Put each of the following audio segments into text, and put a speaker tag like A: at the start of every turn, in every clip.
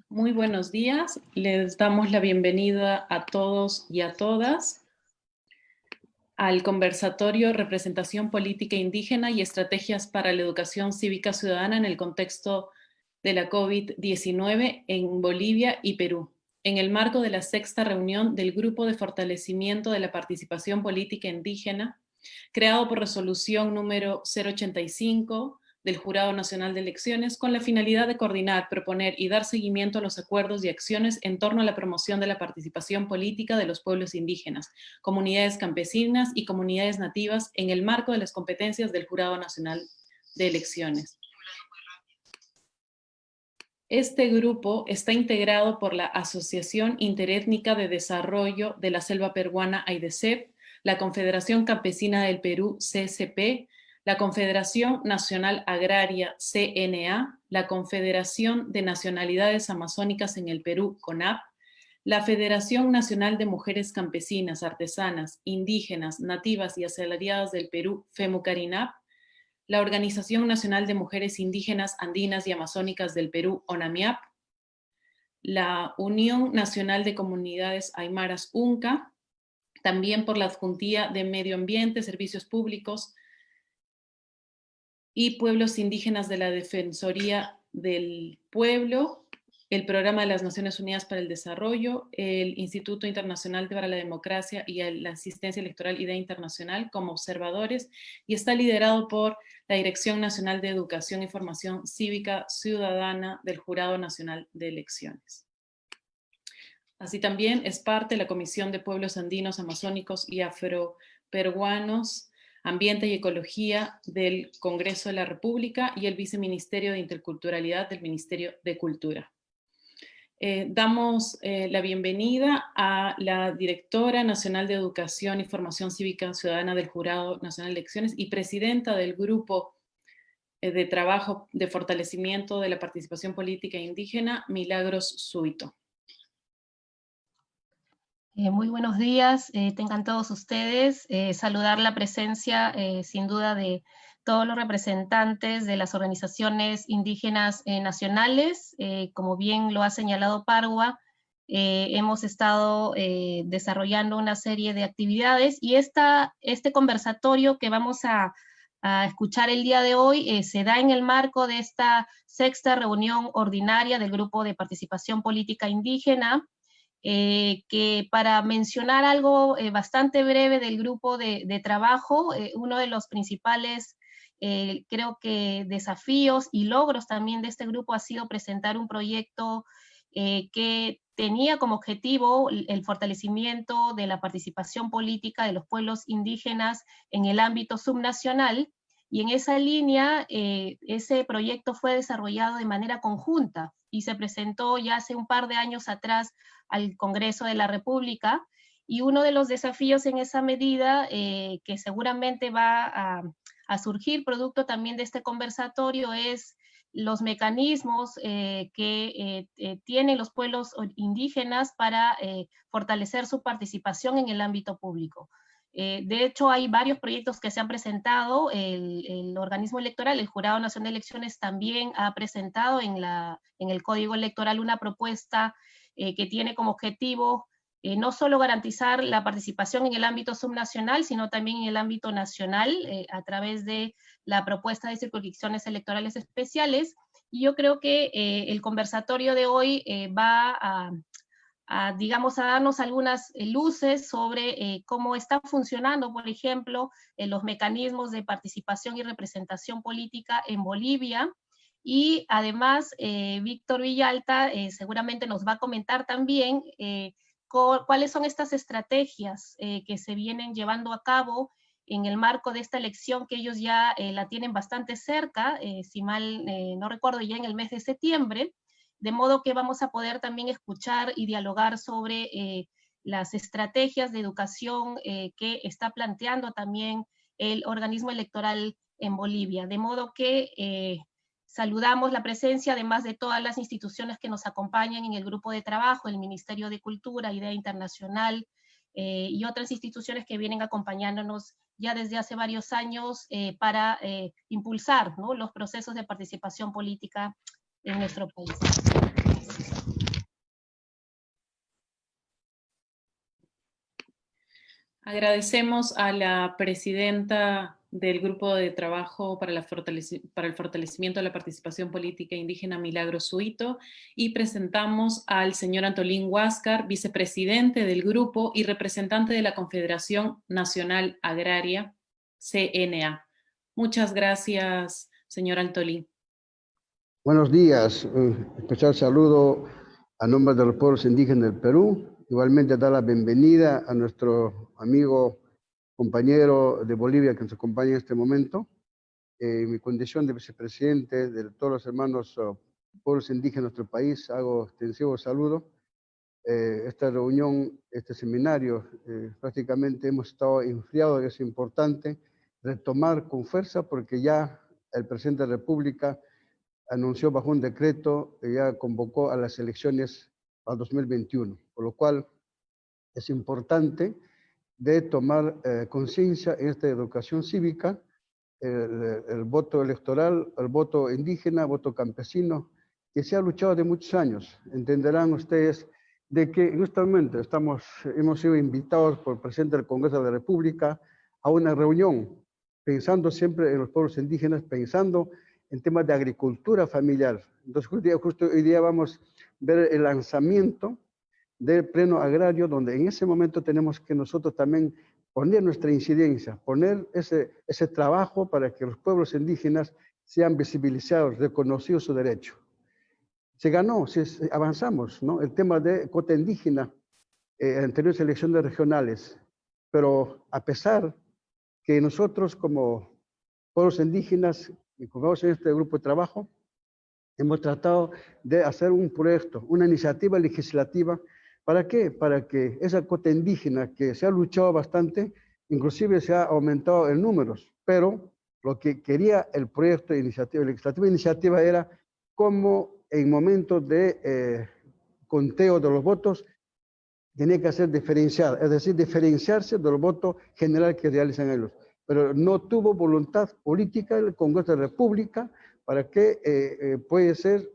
A: Muy buenos días, les damos la bienvenida a todos y a todas al conversatorio Representación Política Indígena y Estrategias para la Educación Cívica Ciudadana en el contexto de la COVID-19 en Bolivia y Perú, en el marco de la sexta reunión del Grupo de Fortalecimiento de la Participación Política Indígena, creado por resolución número 085 del Jurado Nacional de Elecciones, con la finalidad de coordinar, proponer y dar seguimiento a los acuerdos y acciones en torno a la promoción de la participación política de los pueblos indígenas, comunidades campesinas y comunidades nativas en el marco de las competencias del Jurado Nacional de Elecciones. Este grupo está integrado por la Asociación Interétnica de Desarrollo de la Selva Peruana, AIDESEP, la Confederación Campesina del Perú, CCP, la Confederación Nacional Agraria, CNA, la Confederación de Nacionalidades Amazónicas en el Perú, CONAP, la Federación Nacional de Mujeres Campesinas, Artesanas, Indígenas, Nativas y Asalariadas del Perú, FEMUCARINAP, la Organización Nacional de Mujeres Indígenas, Andinas y Amazónicas del Perú, ONAMIAP, la Unión Nacional de Comunidades Aymaras, UNCA, también por la Adjuntía de Medio Ambiente, Servicios Públicos y Pueblos Indígenas de la Defensoría del Pueblo, el Programa de las Naciones Unidas para el Desarrollo, el Instituto Internacional para la Democracia y la Asistencia Electoral IDEA Internacional como observadores, y está liderado por la Dirección Nacional de Educación y Formación Cívica Ciudadana del Jurado Nacional de Elecciones. Así también es parte de la Comisión de Pueblos Andinos, Amazónicos y Afroperuanos, Ambiente y Ecología del Congreso de la República y el Viceministerio de Interculturalidad del Ministerio de Cultura. Damos la bienvenida a la Directora Nacional de Educación y Formación Cívica Ciudadana del Jurado Nacional de Elecciones y presidenta del Grupo de Trabajo de Fortalecimiento de la Participación Política Indígena, Milagros Zuito.
B: Muy buenos días, tengan todos ustedes. Saludar la presencia, sin duda, de todos los representantes de las organizaciones indígenas nacionales. Como bien lo ha señalado Parwa, hemos estado desarrollando una serie de actividades y este conversatorio que vamos a escuchar el día de hoy se da en el marco de esta sexta reunión ordinaria del Grupo de Participación Política Indígena, que para mencionar algo bastante breve del grupo de trabajo, uno de los principales, creo que desafíos y logros también de este grupo ha sido presentar un proyecto que tenía como objetivo el fortalecimiento de la participación política de los pueblos indígenas en el ámbito subnacional, y en esa línea ese proyecto fue desarrollado de manera conjunta y se presentó ya hace un par de años atrás al Congreso de la República, y uno de los desafíos en esa medida que seguramente va a surgir producto también de este conversatorio es los mecanismos que tienen los pueblos indígenas para fortalecer su participación en el ámbito público. De hecho, hay varios proyectos que se han presentado. El organismo electoral, el Jurado Nacional de Elecciones, también ha presentado en el Código Electoral una propuesta que tiene como objetivo no solo garantizar la participación en el ámbito subnacional, sino también en el ámbito nacional, a través de la propuesta de circunscripciones electorales especiales. Y yo creo que el conversatorio de hoy va digamos, a darnos algunas luces sobre cómo están funcionando, por ejemplo, los mecanismos de participación y representación política en Bolivia. Y además, Víctor Villalta seguramente nos va a comentar también cuáles son estas estrategias que se vienen llevando a cabo en el marco de esta elección, que ellos ya la tienen bastante cerca, si mal no recuerdo, ya en el mes de septiembre, de modo que vamos a poder también escuchar y dialogar sobre las estrategias de educación que está planteando también el organismo electoral en Bolivia. De modo que saludamos la presencia, además de todas las instituciones que nos acompañan en el grupo de trabajo, el Ministerio de Cultura, IDEA Internacional, y otras instituciones que vienen acompañándonos ya desde hace varios años para impulsar, ¿no?, los procesos de participación política en nuestro país.
A: Agradecemos a la presidenta del Grupo de Trabajo para el Fortalecimiento de la Participación Política Indígena, Milagros Suito, y presentamos al señor Antolín Huáscar, vicepresidente del grupo y representante de la Confederación Nacional Agraria, CNA. Muchas gracias, señor Antolín.
C: Buenos días, un especial saludo a nombre de los pueblos indígenas del Perú. Igualmente dar la bienvenida a nuestro amigo, compañero de Bolivia que nos acompaña en este momento. En mi condición de vicepresidente de todos los hermanos pueblos indígenas de nuestro país, hago extensivo saludo. Esta reunión, este seminario, prácticamente hemos estado enfriados, es importante retomar con fuerza porque ya el presidente de la República anunció bajo un decreto que ya convocó a las elecciones al 2021, por lo cual es importante de tomar conciencia en esta educación cívica, el voto electoral, el voto indígena, voto campesino, que se ha luchado de muchos años. Entenderán ustedes de que en este momento hemos sido invitados por el presidente del Congreso de la República a una reunión, pensando siempre en los pueblos indígenas, pensando en temas de agricultura familiar. Entonces, justo hoy día vamos a ver el lanzamiento del pleno agrario, donde en ese momento tenemos que nosotros también poner nuestra incidencia, poner ese trabajo para que los pueblos indígenas sean visibilizados, reconocidos su derecho. Se ganó, avanzamos, ¿no? El tema de cuota indígena, anteriores elecciones regionales, pero a pesar que nosotros como pueblos indígenas, y como en este grupo de trabajo, hemos tratado de hacer un proyecto, una iniciativa legislativa. ¿Para qué? Para que esa cuota indígena que se ha luchado bastante, inclusive se ha aumentado en números, pero lo que quería el proyecto de iniciativa era cómo en momentos de conteo de los votos tenía que ser diferenciada, es decir, diferenciarse del voto general que realizan ellos. Pero no tuvo voluntad política el Congreso de la República para que puede ser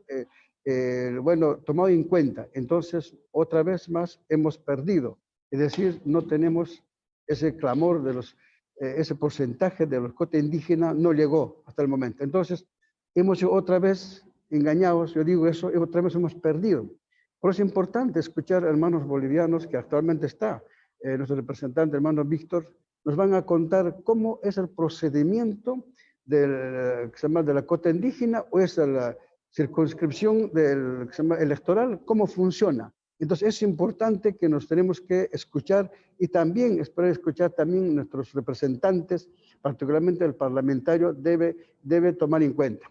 C: bueno, tomado en cuenta. Entonces, otra vez más, hemos perdido. Es decir, no tenemos ese clamor de ese porcentaje de los cotas indígenas no llegó hasta el momento. Entonces, hemos sido otra vez engañados, yo digo eso, y otra vez hemos perdido. Por eso es importante escuchar a hermanos bolivianos que actualmente está, nuestro representante, hermano Víctor, nos van a contar cómo es el procedimiento de la cuota indígena o es la circunscripción electoral, cómo funciona. Entonces es importante que nos tenemos que escuchar y también esperar escuchar también nuestros representantes, particularmente el parlamentario, debe tomar en cuenta.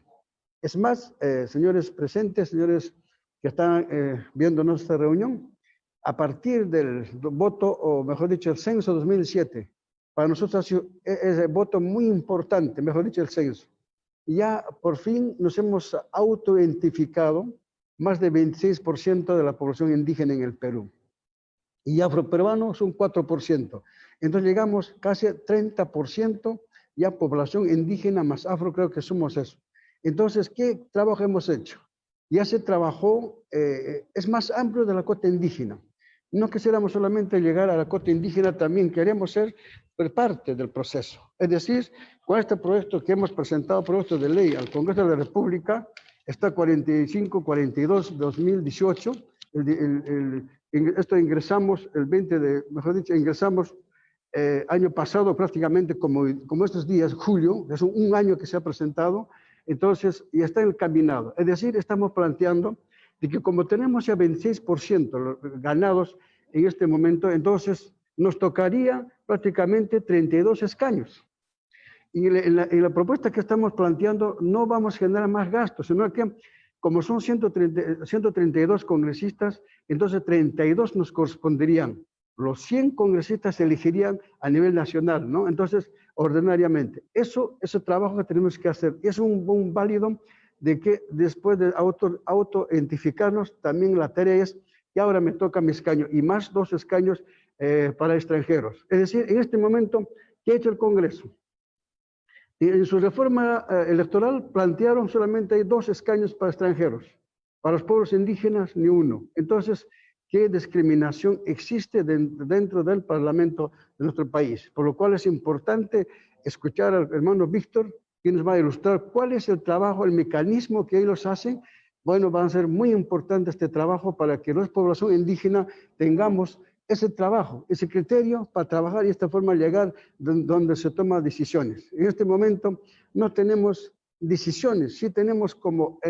C: Es más, señores presentes, señores que están viendo nuestra reunión, a partir del voto, o mejor dicho, el censo 2007, para nosotros ha sido ese voto muy importante, mejor dicho, el censo. Y ya por fin nos hemos autoidentificado más de 26% de la población indígena en el Perú. Y afroperuanos son 4%. Entonces llegamos casi a 30% ya población indígena más afro, creo que somos eso. Entonces, ¿qué trabajo hemos hecho? Ya se trabajó, es más amplio de la cuota indígena. No quisiéramos solamente llegar a la cuota indígena, también queremos ser parte del proceso. Es decir, con este proyecto que hemos presentado, proyecto de ley al Congreso de la República, está 4542-2018. Esto ingresamos el 20 de, mejor dicho, ingresamos año pasado prácticamente como estos días, julio, es un año que se ha presentado, entonces ya está encaminado. Es decir, estamos planteando de que como tenemos ya 26% ganados en este momento, entonces nos tocaría prácticamente 32 escaños. Y en la propuesta que estamos planteando no vamos a generar más gastos, sino que como son 132 congresistas, entonces 32 nos corresponderían. Los 100 congresistas se elegirían a nivel nacional, ¿no? Entonces, ordinariamente. Ese trabajo que tenemos que hacer es un válido de que después de auto-identificarnos, también la tarea es, y ahora me toca mi escaño, y más 2 escaños para extranjeros. Es decir, en este momento, ¿qué ha hecho el Congreso? Y en su reforma electoral plantearon solamente hay 2 escaños para extranjeros. Para los pueblos indígenas, ni uno. Entonces, ¿qué discriminación existe dentro del Parlamento de nuestro país? Por lo cual es importante escuchar al hermano Víctor, que nos va a ilustrar cuál es el trabajo, el mecanismo que ellos hacen. Bueno, va a ser muy importante este trabajo para que los población indígena tengamos ese trabajo, ese criterio para trabajar y de esta forma llegar donde se toman decisiones. En este momento no tenemos decisiones, sí tenemos como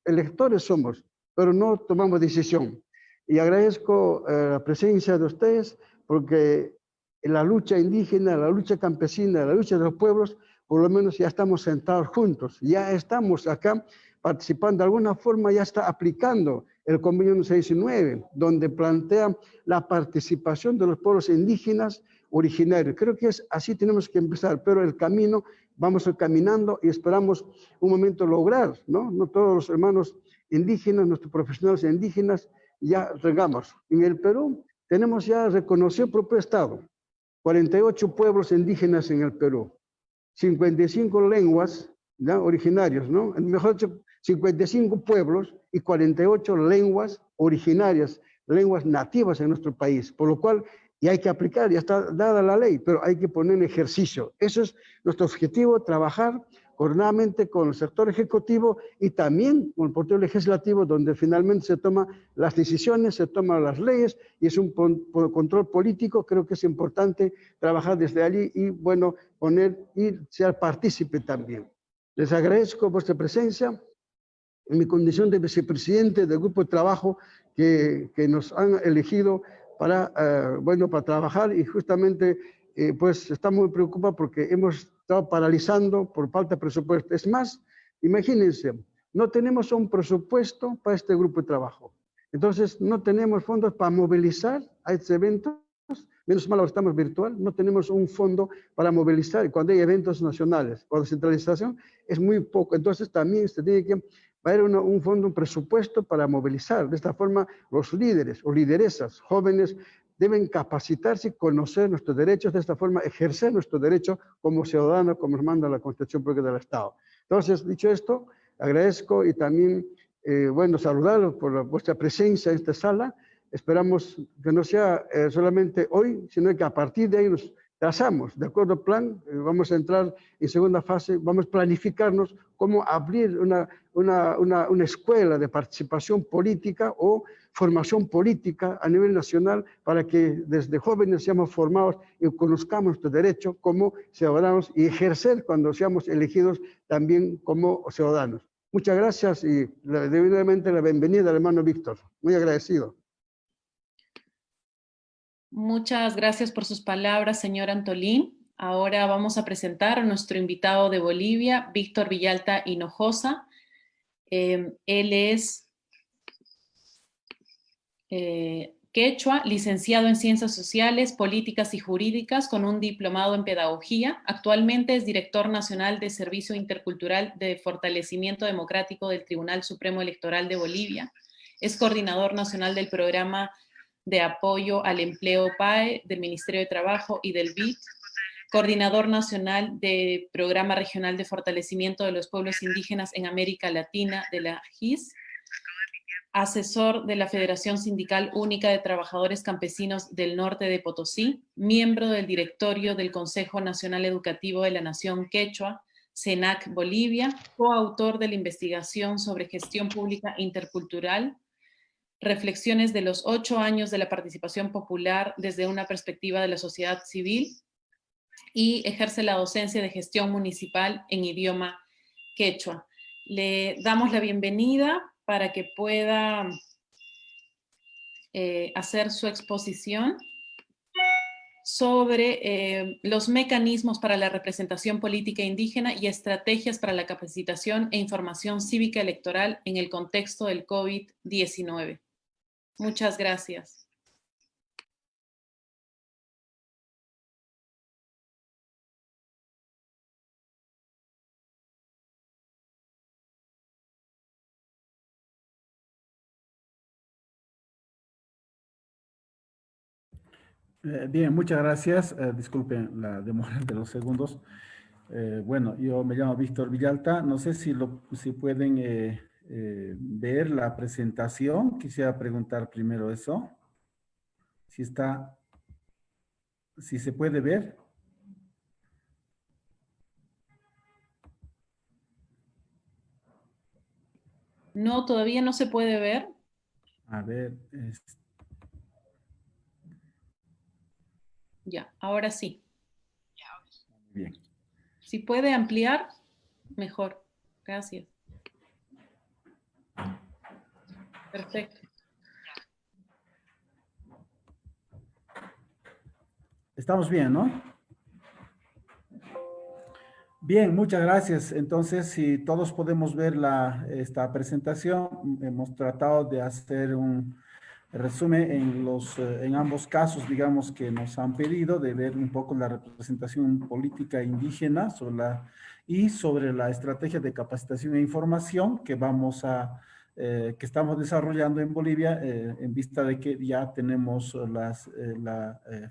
C: electores somos, pero no tomamos decisión. Y agradezco la presencia de ustedes porque en la lucha indígena, la lucha campesina, la lucha de los pueblos, por lo menos ya estamos sentados juntos, ya estamos acá participando de alguna forma, ya está aplicando el convenio 619, donde plantea la participación de los pueblos indígenas originarios. Creo que es así tenemos que empezar, pero el camino vamos caminando y esperamos un momento lograr, ¿no? No todos los hermanos indígenas, nuestros profesionales indígenas, ya regamos. En el Perú tenemos ya reconocido el propio Estado, 48 pueblos indígenas en el Perú, 55 lenguas, ¿ya? Originarios, ¿no? Mejor dicho, 55 pueblos y 48 lenguas originarias, lenguas nativas en nuestro país, por lo cual y hay que aplicar, ya está dada la ley, pero hay que poner en ejercicio. Eso es nuestro objetivo, trabajar coordinadamente con el sector ejecutivo y también con el poder legislativo, donde finalmente se toman las decisiones, se toman las leyes y es un control político. Creo que es importante trabajar desde allí y, bueno, poner y ser partícipe también. Les agradezco vuestra presencia en mi condición de vicepresidente del grupo de trabajo que nos han elegido para, bueno, para trabajar y justamente pues estamos muy preocupados porque hemos estado paralizando por falta de presupuesto. Es más, imagínense, no tenemos un presupuesto para este grupo de trabajo. Entonces, no tenemos fondos para movilizar a estos eventos. Menos mal ahora estamos virtual, no tenemos un fondo para movilizar cuando hay eventos nacionales. Cuando centralización es muy poco. Entonces, también se tiene que va a haber un fondo, un presupuesto para movilizar. De esta forma, los líderes o lideresas jóvenes deben capacitarse y conocer nuestros derechos, de esta forma ejercer nuestro derecho como ciudadanos, como nos manda la Constitución Política del Estado. Entonces, dicho esto, agradezco y también, bueno, saludarlos por vuestra presencia en esta sala. Esperamos que no sea solamente hoy, sino que a partir de ahí nos trazamos, de acuerdo al plan, vamos a entrar en segunda fase, vamos a planificarnos cómo abrir una escuela de participación política o formación política a nivel nacional para que desde jóvenes seamos formados y conozcamos nuestro derecho como ciudadanos y ejercer cuando seamos elegidos también como ciudadanos. Muchas gracias y debidamente la bienvenida al hermano Víctor. Muy agradecido.
A: Muchas gracias por sus palabras, señor Antolín. Ahora vamos a presentar a nuestro invitado de Bolivia, Víctor Villalta Hinojosa. Él es quechua, licenciado en Ciencias Sociales, Políticas y Jurídicas, con un diplomado en Pedagogía. Actualmente es director nacional de Servicio Intercultural de Fortalecimiento Democrático del Tribunal Supremo Electoral de Bolivia. Es coordinador nacional del programa de apoyo al empleo PAE del Ministerio de Trabajo y del BID, coordinador nacional del Programa Regional de Fortalecimiento de los Pueblos Indígenas en América Latina de la GIS, asesor de la Federación Sindical Única de Trabajadores Campesinos del Norte de Potosí, miembro del directorio del Consejo Nacional Educativo de la Nación Quechua, CENAC Bolivia, coautor de la investigación sobre gestión pública intercultural, reflexiones de los 8 años de la participación popular desde una perspectiva de la sociedad civil y ejerce la docencia de gestión municipal en idioma quechua. Le damos la bienvenida para que pueda hacer su exposición sobre los mecanismos para la representación política indígena y estrategias para la capacitación e información cívica electoral en el contexto del COVID-19. Muchas gracias.
D: Bien, muchas gracias. Disculpen la demora de los segundos. Bueno, yo me llamo Víctor Villalta. No sé si pueden ver la presentación. Quisiera preguntar primero eso. Si se puede ver.
A: No, todavía no se puede ver.
D: A ver.
A: Ya, ahora sí.
D: Bien.
A: Si puede ampliar, mejor. Gracias. Perfecto.
D: Estamos bien, ¿no? Bien, muchas gracias. Entonces, si todos podemos ver esta presentación, hemos tratado de hacer un resumen en ambos casos, digamos, que nos han pedido de ver un poco la representación política indígena y sobre la estrategia de capacitación e información que estamos desarrollando en Bolivia en vista de que ya tenemos la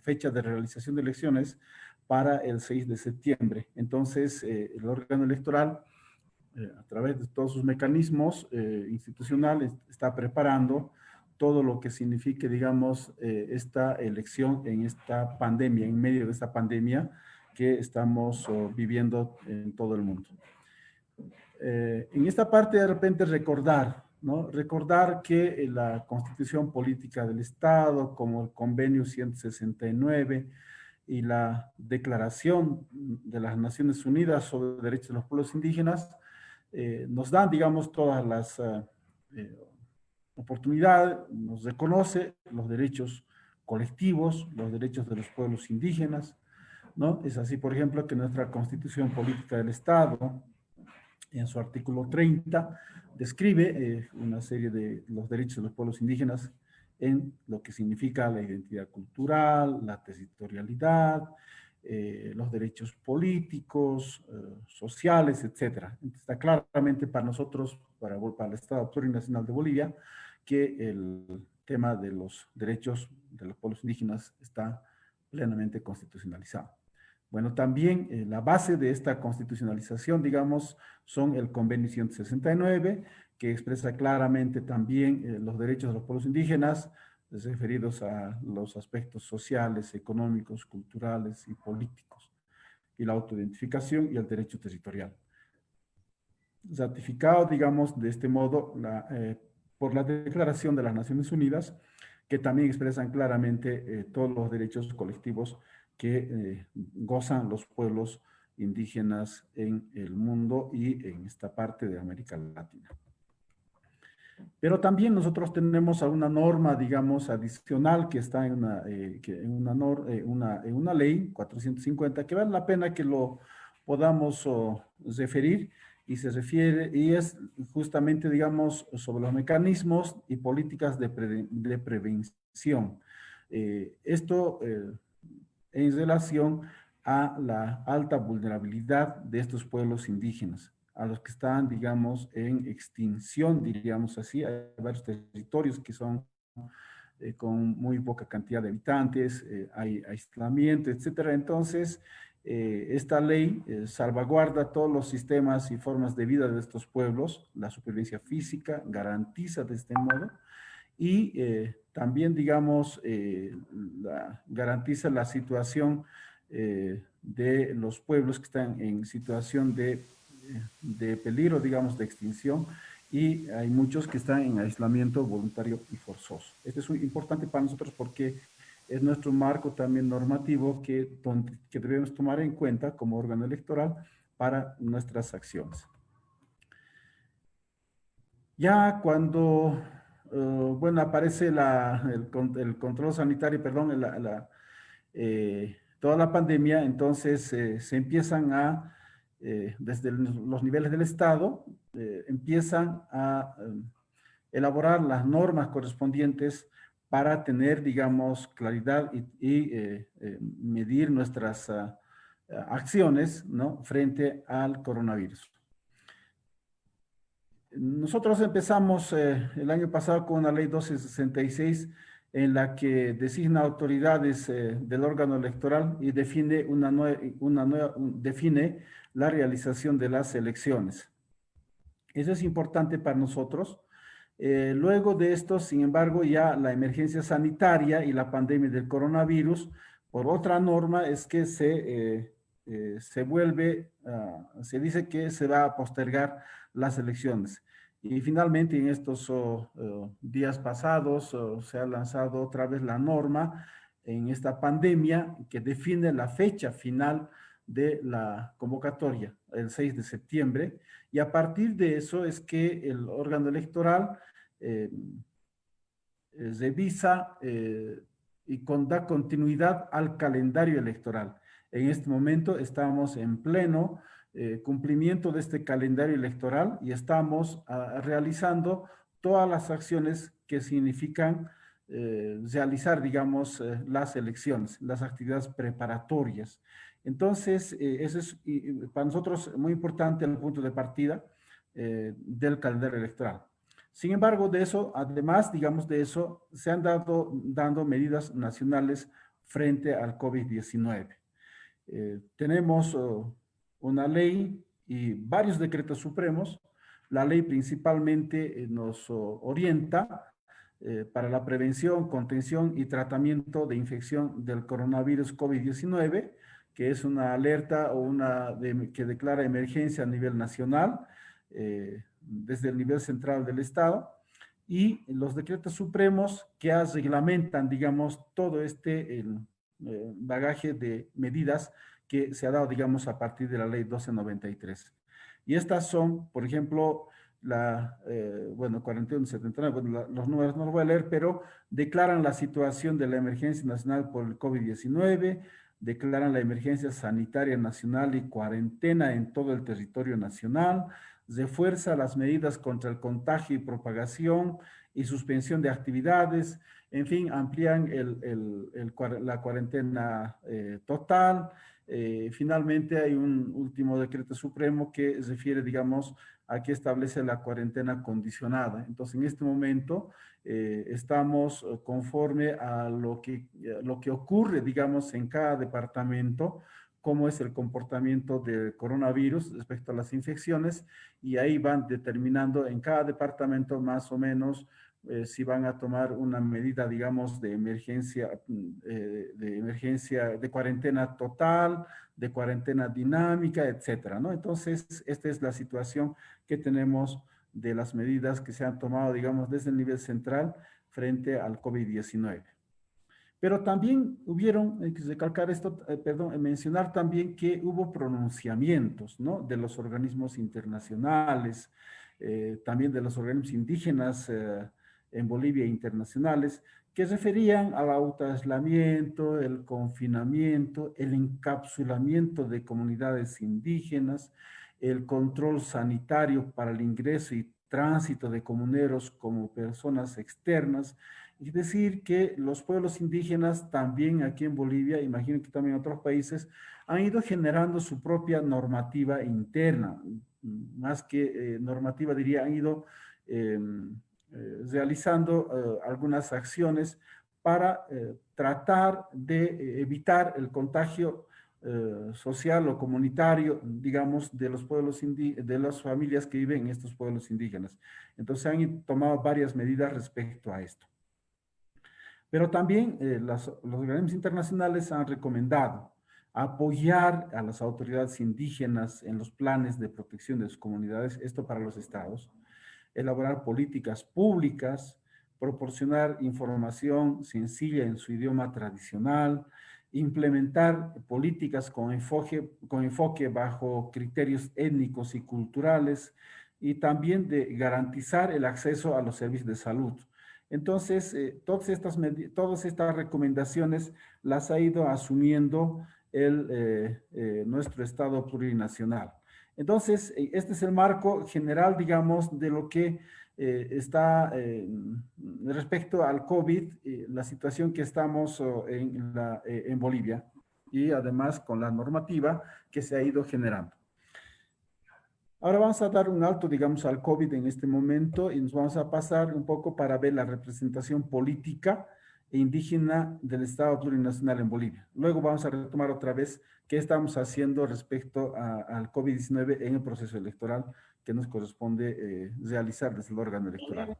D: fecha de realización de elecciones para el 6 de septiembre. Entonces, el órgano electoral, a través de todos sus mecanismos institucionales, está preparando todo lo que signifique, digamos, esta elección en esta pandemia, en medio de esta pandemia que estamos viviendo en todo el mundo. En esta parte, de repente, recordar, ¿no? Recordar que la Constitución Política del Estado, como el Convenio 169, y la Declaración de las Naciones Unidas sobre Derechos de los Pueblos Indígenas nos dan, digamos, todas las oportunidades, nos reconoce los derechos colectivos, los derechos de los pueblos indígenas, ¿no? Es así, por ejemplo, que nuestra Constitución Política del Estado, en su artículo 30, describe una serie de los derechos de los pueblos indígenas en lo que significa la identidad cultural, la territorialidad, los derechos políticos, sociales, etc. Está claramente para nosotros, para el Estado Plurinacional de Bolivia, que el tema de los derechos de los pueblos indígenas está plenamente constitucionalizado. Bueno, también la base de esta constitucionalización, digamos, son el Convenio 169, que expresa claramente también los derechos de los pueblos indígenas, referidos a los aspectos sociales, económicos, culturales y políticos, y la autoidentificación y el derecho territorial. Ratificado, digamos, de este modo por la Declaración de las Naciones Unidas, que también expresan claramente todos los derechos colectivos que gozan los pueblos indígenas en el mundo y en esta parte de América Latina. Pero también nosotros tenemos una norma, digamos, adicional que está en una ley 450, que vale la pena que lo podamos referir, y se refiere, y es justamente, digamos, sobre los mecanismos y políticas de prevención. Esto en relación a la alta vulnerabilidad de estos pueblos indígenas, a los que están, digamos, en extinción, diríamos así. Hay varios territorios que son con muy poca cantidad de habitantes, hay aislamiento, etcétera. Entonces, esta ley salvaguarda todos los sistemas y formas de vida de estos pueblos, la supervivencia física, garantiza de este modo, y también, digamos, garantiza la situación de los pueblos que están en situación de peligro, digamos, de extinción, y hay muchos que están en aislamiento voluntario y forzoso. Esto es muy importante para nosotros porque es nuestro marco también normativo que debemos tomar en cuenta como órgano electoral para nuestras acciones. Ya cuando bueno, aparece el control sanitario, perdón, toda la pandemia, entonces se empiezan desde los niveles del Estado, empiezan a elaborar las normas correspondientes para tener, digamos, claridad y medir nuestras acciones, ¿no?, frente al coronavirus. Nosotros empezamos el año pasado con una ley 1266 en la que designa autoridades del órgano electoral y define define la realización de las elecciones. Eso es importante para nosotros. Luego de esto, sin embargo, ya la emergencia sanitaria y la pandemia del coronavirus, por otra norma, es que se vuelve, se dice que se va a postergar las elecciones. Y finalmente, en estos días pasados, se ha lanzado otra vez la norma en esta pandemia que define la fecha final de la convocatoria, el 6 de septiembre, y a partir de eso es que el órgano electoral revisa y da continuidad al calendario electoral. En este momento estamos en pleno cumplimiento de este calendario electoral y estamos realizando todas las acciones que significan realizar, digamos, las elecciones, las actividades preparatorias. Entonces, eso es para nosotros muy importante el punto de partida del calendario electoral. Sin embargo, de eso, además, digamos, de eso, se han dando medidas nacionales frente al COVID-19. Tenemos una ley y varios decretos supremos. La ley principalmente nos orienta para la prevención, contención y tratamiento de infección del coronavirus COVID-19, que es una alerta o que declara emergencia a nivel nacional, desde el nivel central del Estado, y los decretos supremos que reglamentan, digamos, todo este bagaje de medidas que se ha dado, digamos, a partir de la ley 1293. Y estas son, por ejemplo, 4179, los números no los voy a leer, pero declaran la situación de la emergencia nacional por el COVID-19, declaran la emergencia sanitaria nacional y cuarentena en todo el territorio nacional, refuerza las medidas contra el contagio y propagación y suspensión de actividades, en fin, amplían la cuarentena total. Finalmente hay un último decreto supremo que refiere, digamos, a que establece la cuarentena condicionada. Entonces, en este momento estamos conforme a lo que ocurre, digamos, en cada departamento, cómo es el comportamiento del coronavirus respecto a las infecciones, y ahí van determinando en cada departamento más o menos si van a tomar una medida, digamos, de emergencia, de cuarentena total, de cuarentena dinámica, etcétera, ¿no? Entonces, esta es la situación que tenemos de las medidas que se han tomado, digamos, desde el nivel central frente al COVID-19. Pero también hay que recalcar esto, mencionar también que hubo pronunciamientos, ¿no?, de los organismos internacionales, también de los organismos indígenas en Bolivia internacionales, que referían al autoaislamiento, el confinamiento, el encapsulamiento de comunidades indígenas, el control sanitario para el ingreso y tránsito de comuneros como personas externas. Es decir, que los pueblos indígenas también aquí en Bolivia, imagino que también en otros países, han ido generando su propia normativa interna. Más que normativa, diría, han ido realizando algunas acciones para tratar de evitar el contagio social o comunitario, digamos, de los pueblos de las familias que viven en estos pueblos indígenas. Entonces han tomado varias medidas respecto a esto. Pero también los organismos internacionales han recomendado apoyar a las autoridades indígenas en los planes de protección de sus comunidades, esto para los estados, elaborar políticas públicas, proporcionar información sencilla en su idioma tradicional, implementar políticas con enfoque bajo criterios étnicos y culturales, y también de garantizar el acceso a los servicios de salud. Entonces, todas estas recomendaciones las ha ido asumiendo nuestro Estado plurinacional. Entonces, este es el marco general, digamos, de lo que está respecto al COVID, la situación que estamos en Bolivia, y además con la normativa que se ha ido generando. Ahora vamos a dar un alto, digamos, al COVID en este momento y nos vamos a pasar un poco para ver la representación política indígena del Estado Plurinacional en Bolivia. Luego vamos a retomar otra vez qué estamos haciendo respecto al COVID-19 en el proceso electoral que nos corresponde realizar desde el órgano electoral.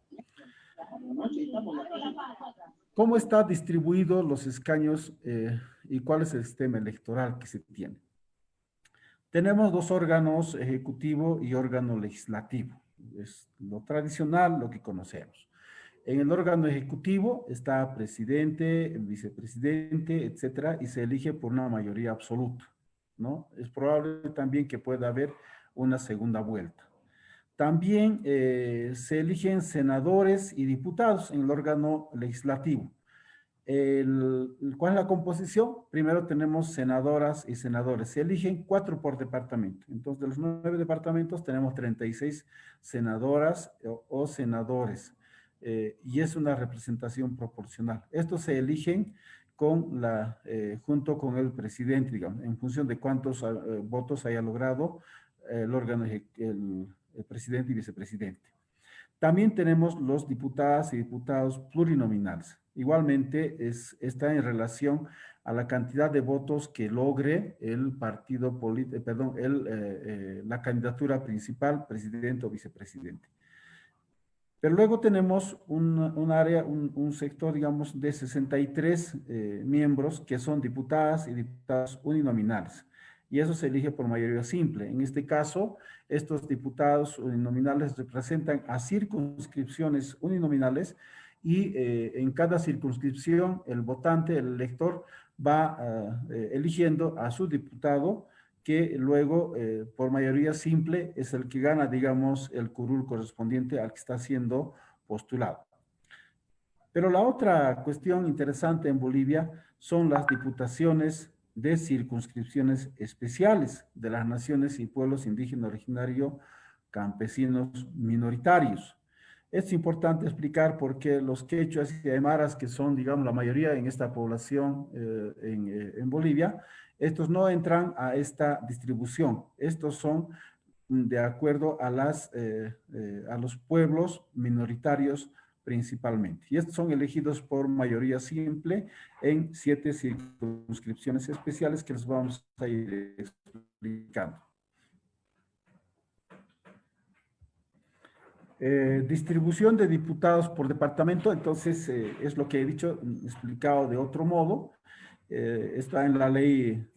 D: ¿Cómo están distribuidos los escaños y cuál es el sistema electoral que se tiene? Tenemos dos órganos, ejecutivo y órgano legislativo. Es lo tradicional, lo que conocemos. En el órgano ejecutivo está presidente, vicepresidente, etcétera, y se elige por una mayoría absoluta, ¿no? Es probable también que pueda haber una segunda vuelta. También se eligen senadores y diputados en el órgano legislativo. ¿Cuál es la composición? Primero tenemos senadoras y senadores. Se eligen 4 por departamento. Entonces, de los 9 departamentos tenemos 36 senadoras o senadores. Y es una representación proporcional. Estos se eligen junto con el presidente, digamos, en función de cuántos votos haya logrado el órgano, el presidente y vicepresidente. También tenemos los diputadas y diputados plurinominales. Igualmente está en relación a la cantidad de votos que logre el partido político, la candidatura principal, presidente o vicepresidente. Pero luego tenemos un sector, digamos, de 63 miembros que son diputadas y diputados uninominales. Y eso se elige por mayoría simple. En este caso, estos diputados uninominales representan a circunscripciones uninominales y en cada circunscripción el votante, el elector, va eligiendo a su diputado que luego por mayoría simple es el que gana, digamos, el curul correspondiente al que está siendo postulado. Pero la otra cuestión interesante en Bolivia son las diputaciones de circunscripciones especiales de las naciones y pueblos indígenas originarios campesinos minoritarios. Es importante explicar por qué los quechuas y aymaras, que son, digamos, la mayoría en esta población en Bolivia, estos no entran a esta distribución. Estos son de acuerdo a los pueblos minoritarios principalmente. Y estos son elegidos por mayoría simple en 7 circunscripciones especiales que les vamos a ir explicando. Distribución de diputados por departamento, entonces es lo que he dicho, explicado de otro modo. Está en la ley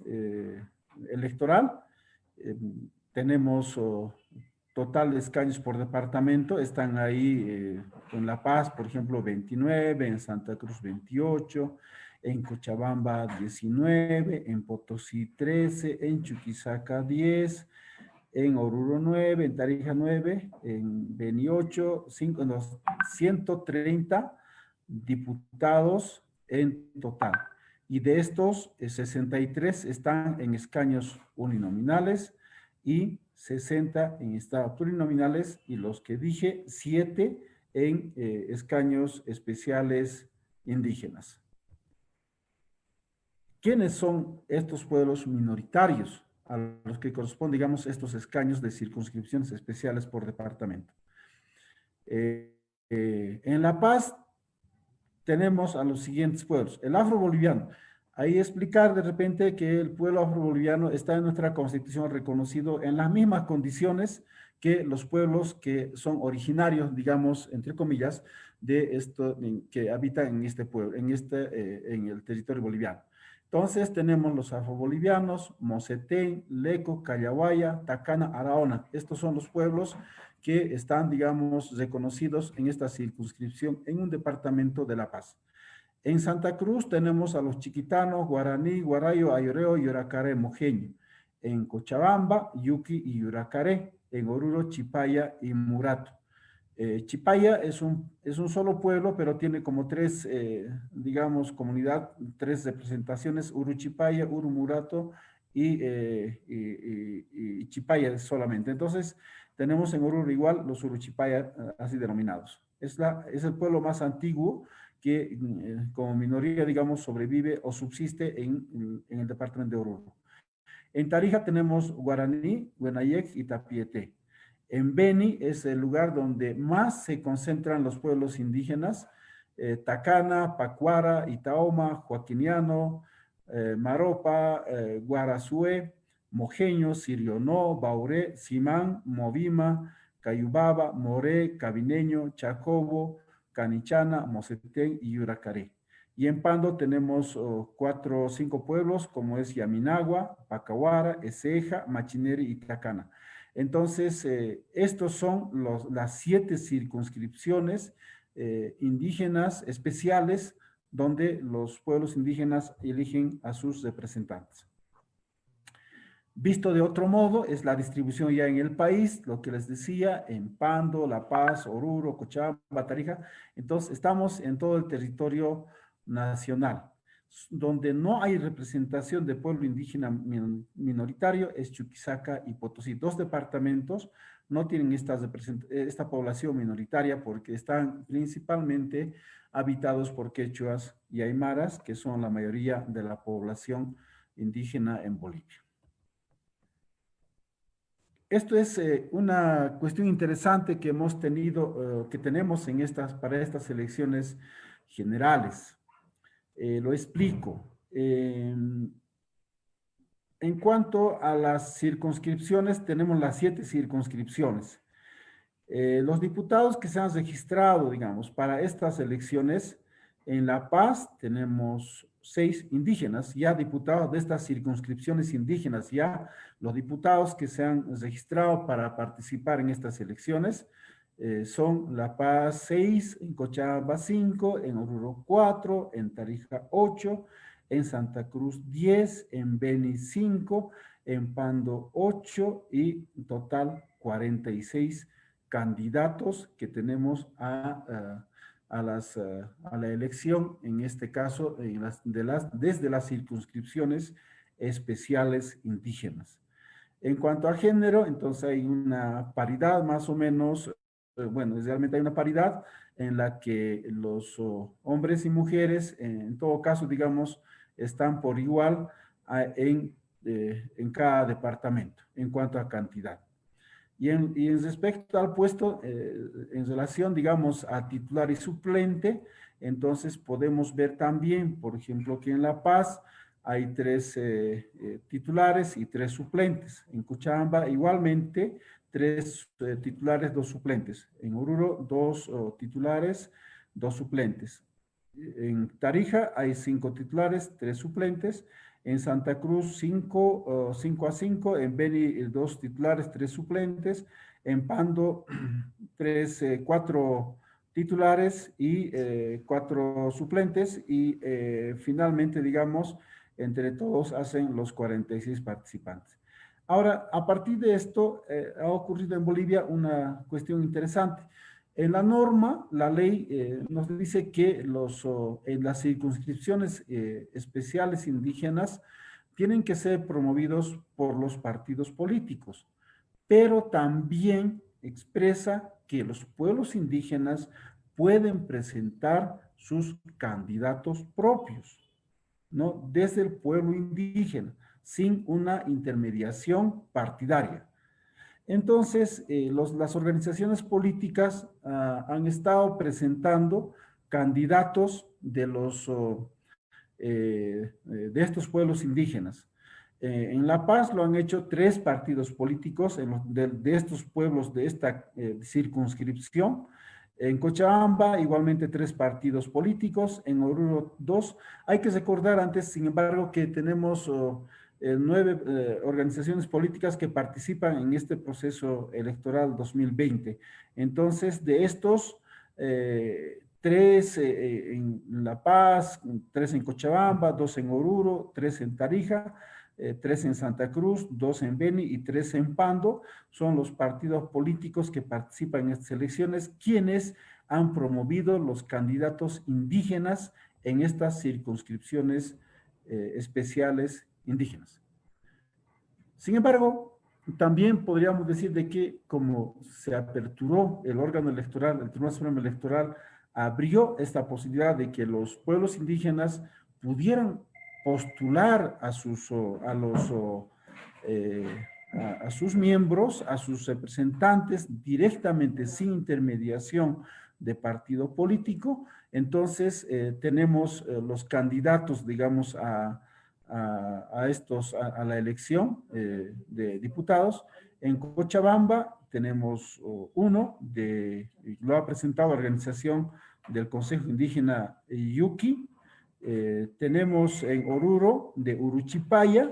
D: electoral. Tenemos total de escaños por departamento, están ahí en La Paz, por ejemplo, 29, en Santa Cruz 28, en Cochabamba 19, en Potosí 13, en Chuquisaca 10, en Oruro 9, en Tarija 9, en Beni 8, 130 diputados en total. Y de estos, 63 están en escaños uninominales y 60 en estados plurinominales, y los que dije, 7 en escaños especiales indígenas. ¿Quiénes son estos pueblos minoritarios a los que corresponden, digamos, estos escaños de circunscripciones especiales por departamento? En La Paz tenemos a los siguientes pueblos. El afroboliviano. Ahí explicar de repente que el pueblo afroboliviano está en nuestra constitución reconocido en las mismas condiciones que los pueblos que son originarios, digamos, entre comillas, de esto, que habitan en este pueblo, en el territorio boliviano. Entonces tenemos los afrobolivianos, Mosetén, Leco, Callahuaya, Tacana, Araona. Estos son los pueblos que están, digamos, reconocidos en esta circunscripción en un departamento de La Paz. En Santa Cruz tenemos a los chiquitanos, guaraní, guarayo, ayoreo, yuracaré, mojeño. En Cochabamba, yuqui y yuracaré. En Oruro, chipaya y murato. Chipaya es un solo pueblo, pero tiene como 3, digamos, comunidad, 3 representaciones: Uruchipaya, Urumurato y Chipaya solamente. Entonces, tenemos en Oruro igual los Uruchipaya, así denominados. Es el pueblo más antiguo que como minoría, digamos, sobrevive o subsiste en el departamento de Oruro. En Tarija tenemos guaraní, Huenayec y Tapieté. En Beni es el lugar donde más se concentran los pueblos indígenas Tacana, Pacuara, Itaoma, Joaquiniano, Maropa, Guarazué, Mojeño, Sirionó, Bauré, Simán, Movima, Cayubaba, Moré, Cabineño, Chacobo, Canichana, Mosetén y Yuracaré. Y en Pando tenemos 4 o 5 pueblos, como es Yaminagua, Pacahuara, Eceja, Machineri y Tacana. Entonces, estos son las 7 circunscripciones indígenas especiales donde los pueblos indígenas eligen a sus representantes. Visto de otro modo, es la distribución ya en el país, lo que les decía, en Pando, La Paz, Oruro, Cochabamba, Tarija. Entonces, estamos en todo el territorio nacional. Donde no hay representación de pueblo indígena minoritario es Chuquisaca y Potosí. 2 departamentos no tienen esta población minoritaria porque están principalmente habitados por quechuas y aymaras, que son la mayoría de la población indígena en Bolivia. Esto es una cuestión interesante que hemos tenido, que tenemos para estas elecciones generales. Lo explico. En cuanto a las circunscripciones, tenemos las 7 circunscripciones. Los diputados que se han registrado, digamos, para estas elecciones, en La Paz tenemos 6 indígenas, ya diputados de estas circunscripciones indígenas, ya los diputados que se han registrado para participar en estas elecciones son La Paz 6, en Cochabamba 5, en Oruro 4, en Tarija 8, en Santa Cruz 10, en Beni 5, en Pando 8 y en total 46 candidatos que tenemos a la elección, en este caso, desde las circunscripciones especiales indígenas. En cuanto a género, entonces hay una paridad más o menos, bueno, realmente hay una paridad en la que los hombres y mujeres, en todo caso, digamos, están por igual en cada departamento, en cuanto a cantidad. Y en respecto al puesto, en relación, digamos, a titular y suplente, entonces podemos ver también, por ejemplo, que en La Paz hay 3 titulares y 3 suplentes. En Cochabamba, igualmente, 3 titulares, 2 suplentes. En Oruro, 2 titulares, 2 suplentes. En Tarija hay 5 titulares, 3 suplentes. En Santa Cruz, 5 a 5. En Beni, 2 titulares, 3 suplentes. En Pando, 4 titulares y 4 suplentes. Y finalmente, digamos, entre todos hacen los 46 participantes. Ahora, a partir de esto, ha ocurrido en Bolivia una cuestión interesante. En la norma, la ley nos dice que en las circunscripciones especiales indígenas tienen que ser promovidos por los partidos políticos, pero también expresa que los pueblos indígenas pueden presentar sus candidatos propios, ¿no? Desde el pueblo indígena, sin una intermediación partidaria. Entonces, las organizaciones políticas han estado presentando candidatos de estos pueblos indígenas. En La Paz lo han hecho 3 partidos políticos de estos pueblos de esta circunscripción. En Cochabamba, igualmente 3 partidos políticos. En Oruro, 2. Hay que recordar antes, sin embargo, que tenemos 9 organizaciones políticas que participan en este proceso electoral 2020. Entonces, de estos, 3 en La Paz, 3 en Cochabamba, 2 en Oruro, 3 en Tarija, 3 en Santa Cruz, 2 en Beni y 3 en Pando, son los partidos políticos que participan en estas elecciones, quienes han promovido los candidatos indígenas en estas circunscripciones especiales indígenas. Sin embargo, también podríamos decir de que como se aperturó el órgano electoral, el Tribunal Supremo Electoral abrió esta posibilidad de que los pueblos indígenas pudieran postular a sus miembros, a sus representantes directamente sin intermediación de partido político. Entonces, tenemos los candidatos, digamos, a la elección de diputados. En Cochabamba tenemos uno, lo ha presentado la organización del Consejo Indígena Yuki. Tenemos en Oruro, de Uruchipaya,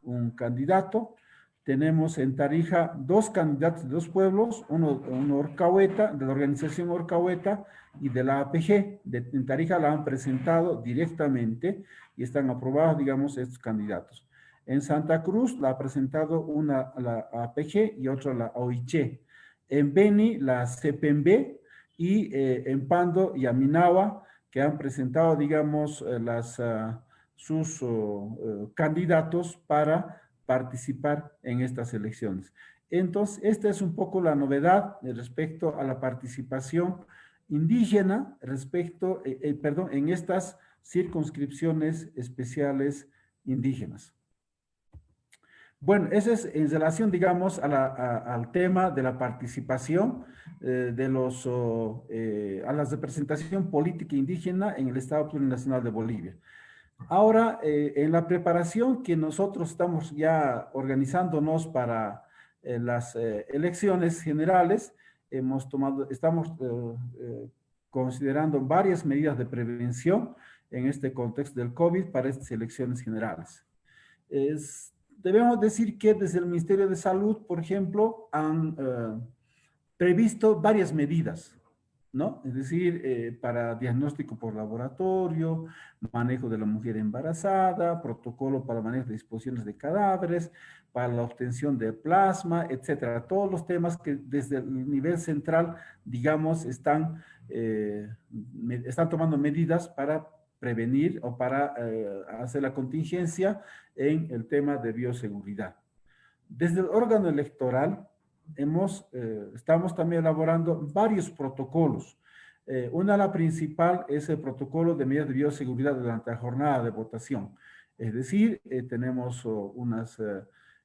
D: un candidato. Tenemos en Tarija dos candidatos de dos pueblos, uno Orcahueta, de la organización Orcahueta, y de la APG. En Tarija la han presentado directamente y están aprobados, digamos, estos candidatos. En Santa Cruz la ha presentado una la APG y otra la OIC. En Beni la CPMB y en Pando y Aminawa, que han presentado, digamos, sus candidatos para participar en estas elecciones. Entonces, esta es un poco la novedad respecto a la participación indígena en estas circunscripciones especiales indígenas. Bueno, eso es en relación, digamos, al tema de la participación a la representación política indígena en el Estado Plurinacional de Bolivia. Ahora, en la preparación que nosotros estamos ya organizándonos para las elecciones generales, estamos considerando varias medidas de prevención en este contexto del COVID para estas elecciones generales. Debemos decir que desde el Ministerio de Salud, por ejemplo, han previsto varias medidas, ¿no? Es decir, para diagnóstico por laboratorio, manejo de la mujer embarazada, protocolo para manejo de disposiciones de cadáveres, para la obtención de plasma, etcétera. Todos los temas que desde el nivel central, digamos, están tomando medidas para prevenir o para hacer la contingencia en el tema de bioseguridad. Desde el órgano electoral estamos también elaborando varios protocolos. La principal es el protocolo de medidas de bioseguridad durante la jornada de votación. Es decir, tenemos unas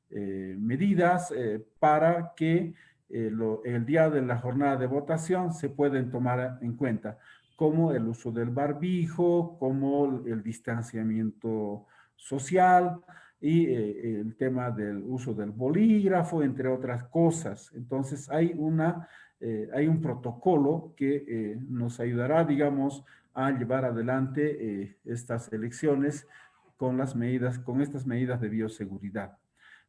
D: medidas para que el día de la jornada de votación se pueden tomar en cuenta, como el uso del barbijo, como el distanciamiento social y el tema del uso del bolígrafo, entre otras cosas. Entonces, hay un protocolo que nos ayudará, digamos, a llevar adelante estas elecciones con estas medidas de bioseguridad.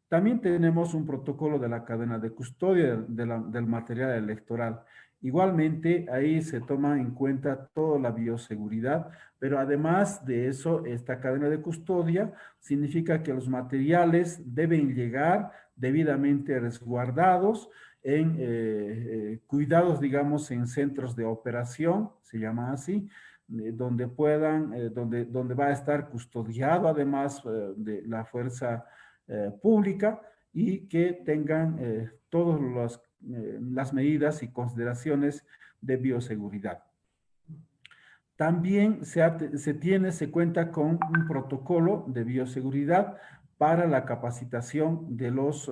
D: También tenemos un protocolo de la cadena de custodia del material electoral. Igualmente, ahí se toma en cuenta toda la bioseguridad, pero además de eso, esta cadena de custodia significa que los materiales deben llegar debidamente resguardados cuidados, digamos, en centros de operación, se llama así, donde va a estar custodiado además de la fuerza pública y que tengan todas las medidas y consideraciones de bioseguridad. También se cuenta con un protocolo de bioseguridad para la capacitación de los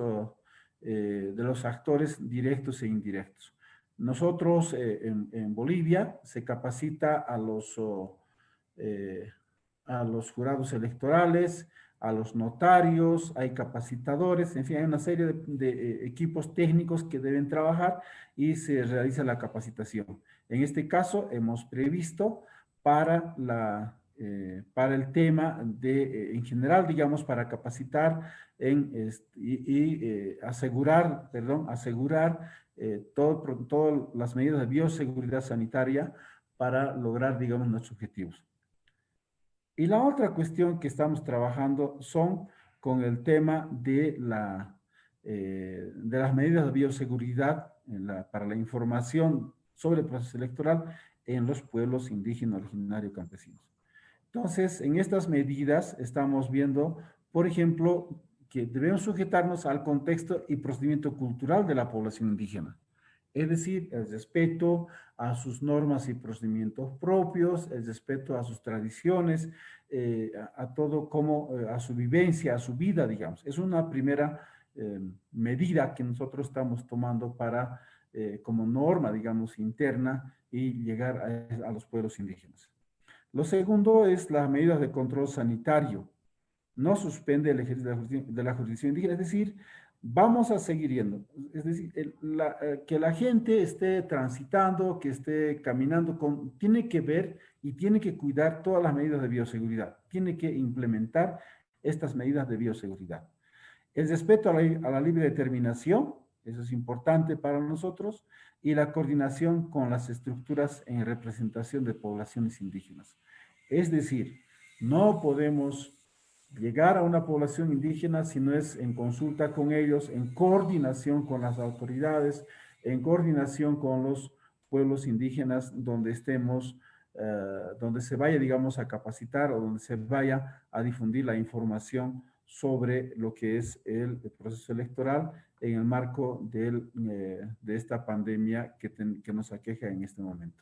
D: actores directos e indirectos. Nosotros en Bolivia se capacita a los jurados electorales, a los notarios, hay capacitadores, en fin, hay una serie de equipos técnicos que deben trabajar y se realiza la capacitación. En este caso, hemos previsto para el tema en general, digamos, para capacitar y asegurar todas las medidas de bioseguridad sanitaria para lograr, digamos, nuestros objetivos. Y la otra cuestión que estamos trabajando son con el tema de las medidas de bioseguridad para la información sobre el proceso electoral en los pueblos indígenas originarios campesinos. Entonces, en estas medidas estamos viendo, por ejemplo, que debemos sujetarnos al contexto y procedimiento cultural de la población indígena. Es decir, el respeto a sus normas y procedimientos propios, el respeto a sus tradiciones, a su vivencia, a su vida, digamos. Es una primera medida que nosotros estamos tomando para como norma, digamos, interna y llegar a los pueblos indígenas. Lo segundo es las medidas de control sanitario. No suspende el ejercicio de la jurisdicción indígena, es decir, vamos a seguir yendo. Es decir, que la gente esté transitando, que esté caminando, tiene que ver y tiene que cuidar todas las medidas de bioseguridad. Tiene que implementar estas medidas de bioseguridad. El respeto a la libre determinación, eso es importante para nosotros, y la coordinación con las estructuras en representación de poblaciones indígenas. Es decir, no podemos llegar a una población indígena si no es en consulta con ellos, en coordinación con las autoridades, en coordinación con los pueblos indígenas donde estemos, donde se vaya, digamos, a capacitar o donde se vaya a difundir la información sobre lo que es el proceso electoral en el marco de esta pandemia que nos aqueja en este momento.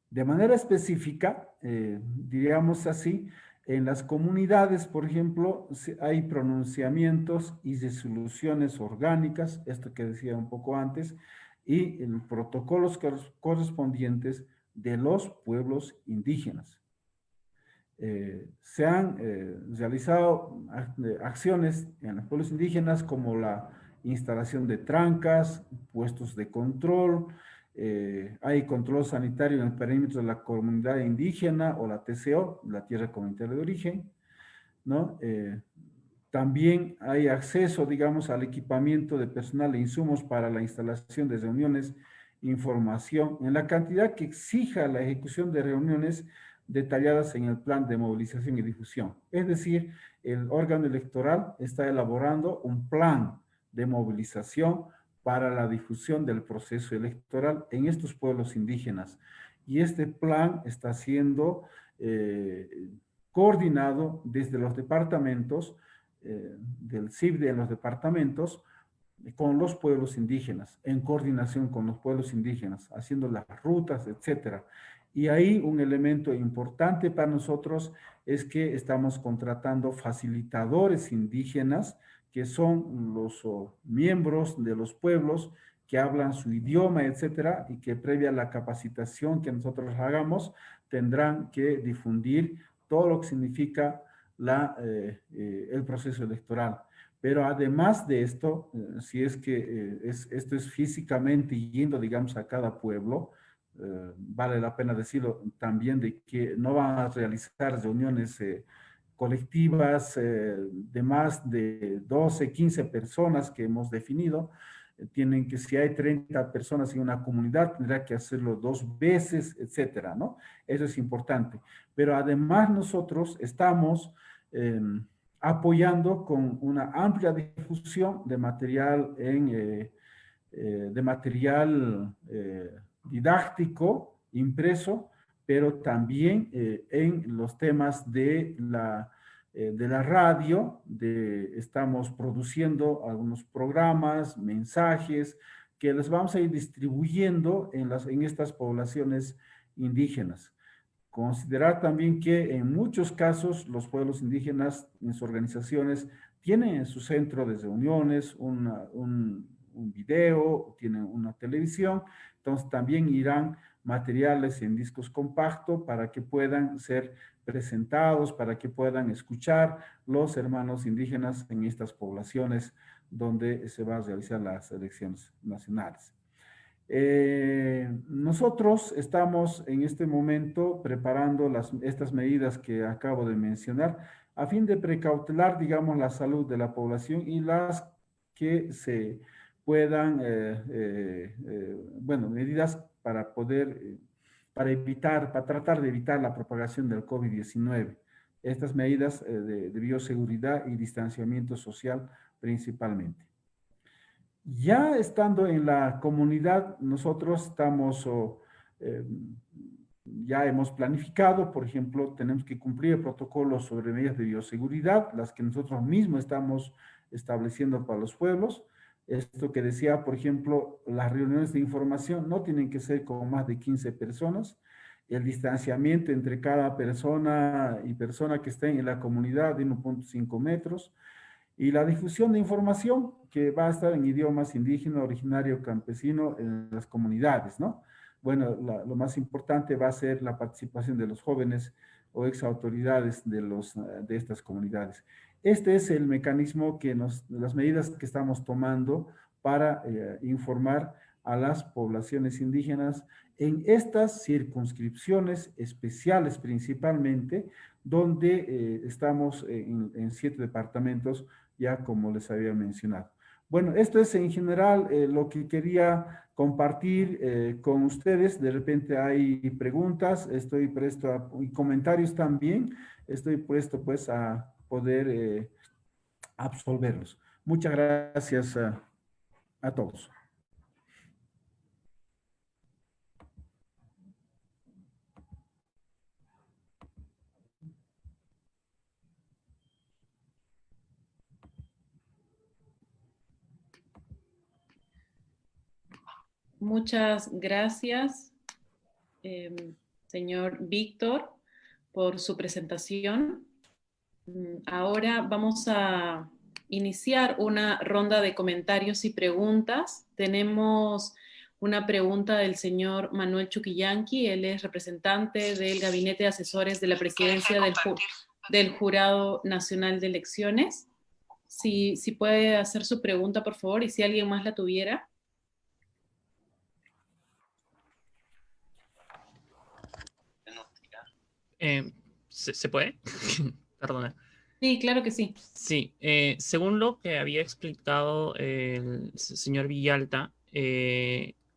D: De manera específica, diríamos así, en las comunidades, por ejemplo, hay pronunciamientos y resoluciones orgánicas, esto que decía un poco antes, y protocolos correspondientes de los pueblos indígenas. Se han realizado acciones en los pueblos indígenas como la instalación de trancas, puestos de control, hay control sanitario en el perímetro de la comunidad indígena o la TCO, la Tierra Comunitaria de Origen, ¿no? También hay acceso, digamos, al equipamiento de personal e insumos para la instalación de reuniones, información, en la cantidad que exija la ejecución de reuniones detalladas en el plan de movilización y difusión. Es decir, el órgano electoral está elaborando un plan de movilización para la difusión del proceso electoral en estos pueblos indígenas. Y este plan está siendo coordinado desde los departamentos, del CIBDE en los departamentos, con los pueblos indígenas, en coordinación con los pueblos indígenas, haciendo las rutas, etcétera. Y ahí un elemento importante para nosotros es que estamos contratando facilitadores indígenas que son los miembros de los pueblos que hablan su idioma, etcétera, y que previa la capacitación que nosotros hagamos, tendrán que difundir todo lo que significa el proceso electoral. Pero además de esto, si es que esto es físicamente yendo, digamos, a cada pueblo, vale la pena decirlo también de que no van a realizar reuniones colectivas de más de 12, 15 personas que hemos definido. Tienen que, si hay 30 personas en una comunidad, tendrá que hacerlo 2 veces, etcétera, ¿no? Eso es importante. Pero además nosotros estamos apoyando con una amplia difusión de material didáctico, impreso, pero también en los temas de la radio, estamos produciendo algunos programas, mensajes, que les vamos a ir distribuyendo en estas poblaciones indígenas. Considerar también que en muchos casos los pueblos indígenas en sus organizaciones tienen en su centro de reuniones un video, tienen una televisión, entonces también irán materiales en discos compactos para que puedan ser presentados, para que puedan escuchar los hermanos indígenas en estas poblaciones donde se van a realizar las elecciones nacionales. Nosotros estamos en este momento preparando estas medidas que acabo de mencionar a fin de precautelar, digamos, la salud de la población y las que se puedan, medidas para poder, para tratar de evitar la propagación del COVID-19. Estas medidas de bioseguridad y distanciamiento social principalmente. Ya estando en la comunidad, nosotros estamos, ya hemos planificado, por ejemplo, tenemos que cumplir protocolos sobre medidas de bioseguridad, las que nosotros mismos estamos estableciendo para los pueblos. Esto que decía, por ejemplo, las reuniones de información no tienen que ser con más de 15 personas. El distanciamiento entre cada persona y persona que esté en la comunidad de 1.5 metros. Y la difusión de información que va a estar en idiomas indígena, originario, campesino en las comunidades, ¿no? Bueno, lo más importante va a ser la participación de los jóvenes o ex autoridades de estas comunidades. Este es el mecanismo las medidas que estamos tomando para informar a las poblaciones indígenas en estas circunscripciones especiales principalmente, donde estamos en 7 departamentos, ya como les había mencionado. Bueno, esto es en general lo que quería compartir con ustedes. De repente hay preguntas, estoy presto y comentarios también. Estoy puesto pues a poder absolverlos. Muchas gracias a todos.
A: Muchas gracias, señor Víctor, por su presentación. Ahora vamos a iniciar una ronda de comentarios y preguntas. Tenemos una pregunta del señor Manuel Chuquillanqui. Él es representante del Gabinete de Asesores de la Presidencia del Jurado Nacional de Elecciones. Si puede hacer su pregunta, por favor, y si alguien más la tuviera.
E: ¿Se puede? Perdona.
A: Sí, claro que sí.
E: Sí, según lo que había explicado el señor Villalta,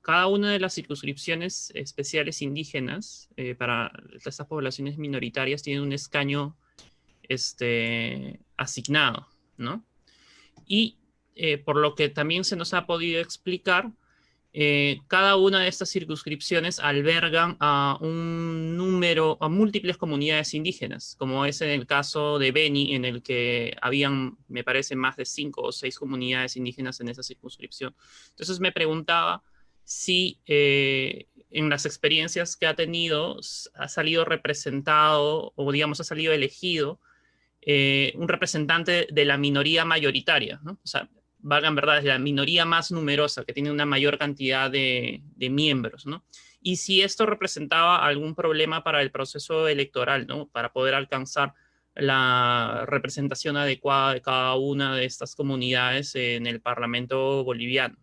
E: cada una de las circunscripciones especiales indígenas para estas poblaciones minoritarias tiene un escaño asignado, ¿no? Y por lo que también se nos ha podido explicar, cada una de estas circunscripciones albergan a a múltiples comunidades indígenas, como es en el caso de Beni, en el que habían, me parece, más de 5 o 6 comunidades indígenas en esa circunscripción. Entonces me preguntaba si en las experiencias que ha tenido ha salido representado o, digamos, ha salido elegido un representante de la minoría mayoritaria, ¿no? O sea, valga en verdad, es la minoría más numerosa, que tiene una mayor cantidad de miembros, ¿no? Y si esto representaba algún problema para el proceso electoral, ¿no? Para poder alcanzar la representación adecuada de cada una de estas comunidades en el Parlamento boliviano.